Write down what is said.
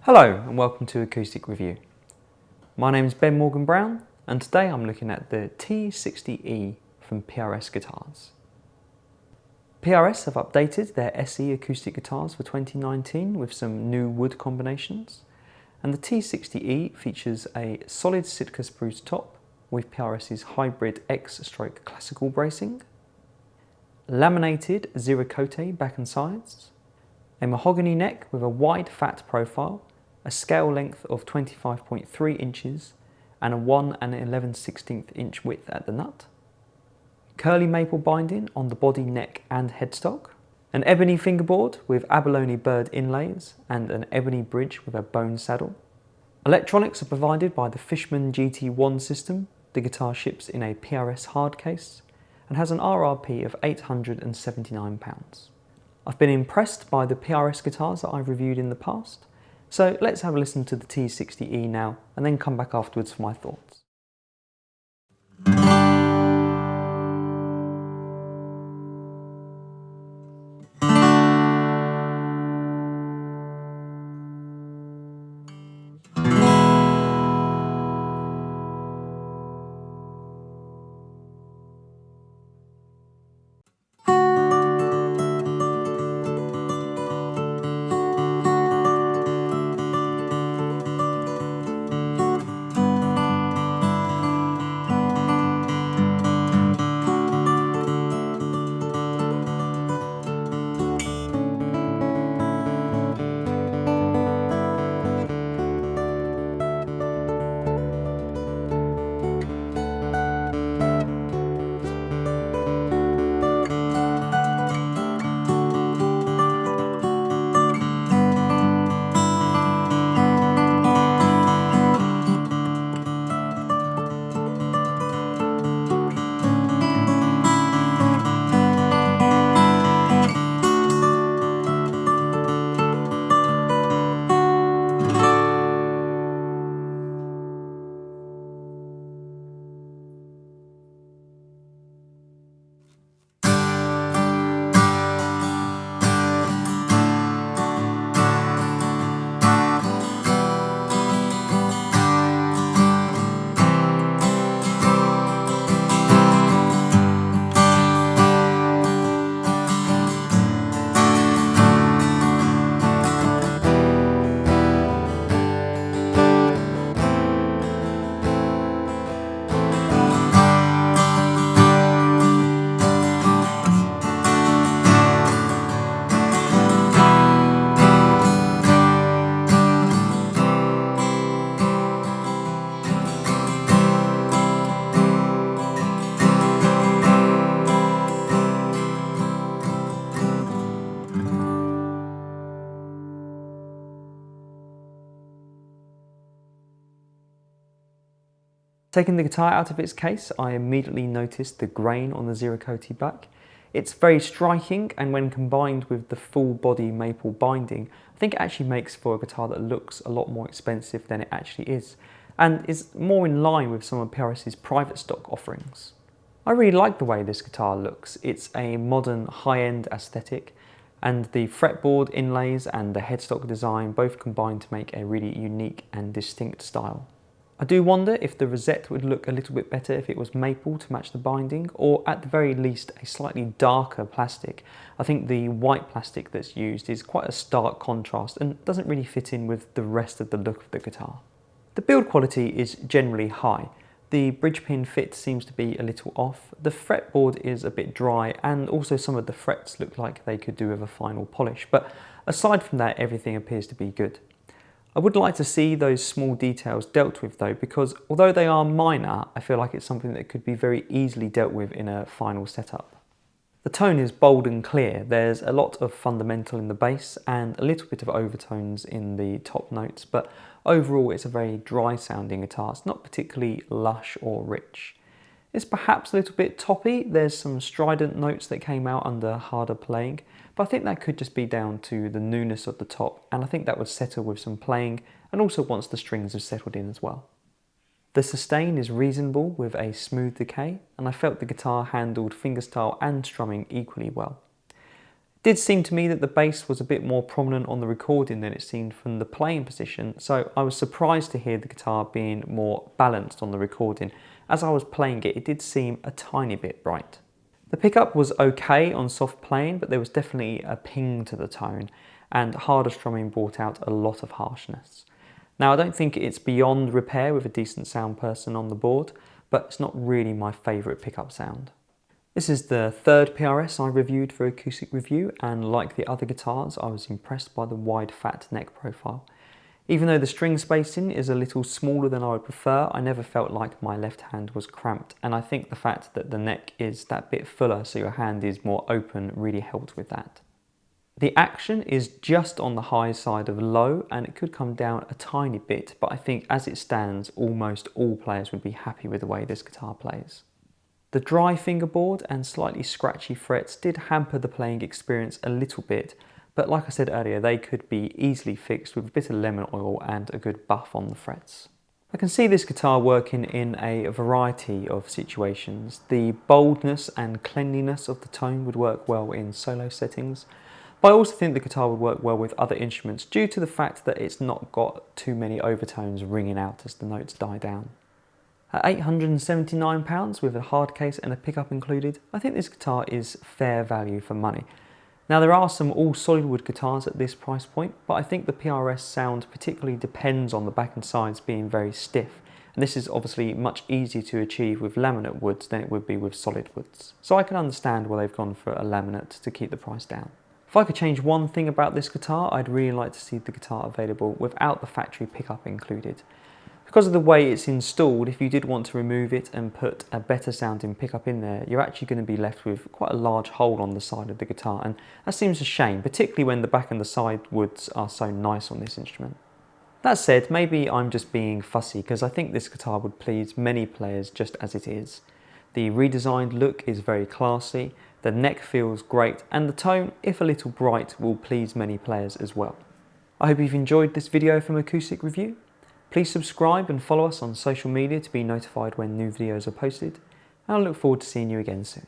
Hello and welcome to Acoustic Review. My name is Ben Morgan Brown and today I'm looking at the T60E from PRS Guitars. PRS have updated their SE acoustic guitars for 2019 with some new wood combinations, and the T60E features a solid Sitka spruce top with PRS's hybrid X-stroke classical bracing, laminated zero cote back and sides, a mahogany neck with a wide fat profile, a scale length of 25.3 inches and a 1 11/16 inch width at the nut, curly maple binding on the body, neck and headstock, an ebony fingerboard with abalone bird inlays and an ebony bridge with a bone saddle. Electronics are provided by the Fishman GT1 system. The guitar ships in a PRS hard case and has an RRP of £879. I've been impressed by the PRS guitars that I've reviewed in the past, so let's have a listen to the T60E now and then come back afterwards for my thoughts. Taking the guitar out of its case, I immediately noticed the grain on the zero cote back. It's very striking, and when combined with the full body maple binding, I think it actually makes for a guitar that looks a lot more expensive than it actually is, and is more in line with some of PRS's private stock offerings. I really like the way this guitar looks. It's a modern high-end aesthetic, and the fretboard inlays and the headstock design both combine to make a really unique and distinct style. I do wonder if the rosette would look a little bit better if it was maple to match the binding, or at the very least a slightly darker plastic. I think the white plastic that's used is quite a stark contrast and doesn't really fit in with the rest of the look of the guitar. The build quality is generally high. The bridge pin fit seems to be a little off, the fretboard is a bit dry, and also some of the frets look like they could do with a final polish, but aside from that everything appears to be good. I would like to see those small details dealt with though, because although they are minor, I feel like it's something that could be very easily dealt with in a final setup. The tone is bold and clear. There's a lot of fundamental in the bass and a little bit of overtones in the top notes, but overall it's a very dry sounding guitar. It's not particularly lush or rich. It's perhaps a little bit toppy. There's some strident notes that came out under harder playing, but I think that could just be down to the newness of the top, and I think that would settle with some playing and also once the strings have settled in as well. The sustain is reasonable with a smooth decay, and I felt the guitar handled fingerstyle and strumming equally well. It did seem to me that the bass was a bit more prominent on the recording than it seemed from the playing position, so I was surprised to hear the guitar being more balanced on the recording. As I was playing it, it did seem a tiny bit bright. The pickup was okay on soft playing, but there was definitely a ping to the tone, and harder strumming brought out a lot of harshness. Now I don't think it's beyond repair with a decent sound person on the board, but it's not really my favourite pickup sound. This is the third PRS I reviewed for Acoustic Review, and like the other guitars I was impressed by the wide fat neck profile. Even though the string spacing is a little smaller than I would prefer, I never felt like my left hand was cramped, and I think the fact that the neck is that bit fuller so your hand is more open really helped with that. The action is just on the high side of low, and it could come down a tiny bit, but I think as it stands almost all players would be happy with the way this guitar plays. The dry fingerboard and slightly scratchy frets did hamper the playing experience a little bit, but like I said earlier, they could be easily fixed with a bit of lemon oil and a good buff on the frets. I can see this guitar working in a variety of situations. The boldness and cleanliness of the tone would work well in solo settings, but I also think the guitar would work well with other instruments due to the fact that it's not got too many overtones ringing out as the notes die down. At £879 with a hard case and a pickup included, I think this guitar is fair value for money. Now there are some all solid wood guitars at this price point, but I think the PRS sound particularly depends on the back and sides being very stiff, and this is obviously much easier to achieve with laminate woods than it would be with solid woods. So I can understand why they've gone for a laminate to keep the price down. If I could change one thing about this guitar, I'd really like to see the guitar available without the factory pickup included. Because of the way it's installed, if you did want to remove it and put a better sounding pickup in there, you're actually going to be left with quite a large hole on the side of the guitar, and that seems a shame, particularly when the back and the side woods are so nice on this instrument. That said, maybe I'm just being fussy because I think this guitar would please many players just as it is. The redesigned look is very classy, the neck feels great, and the tone, if a little bright, will please many players as well. I hope you've enjoyed this video from Acoustic Review. Please subscribe and follow us on social media to be notified when new videos are posted, and I look forward to seeing you again soon.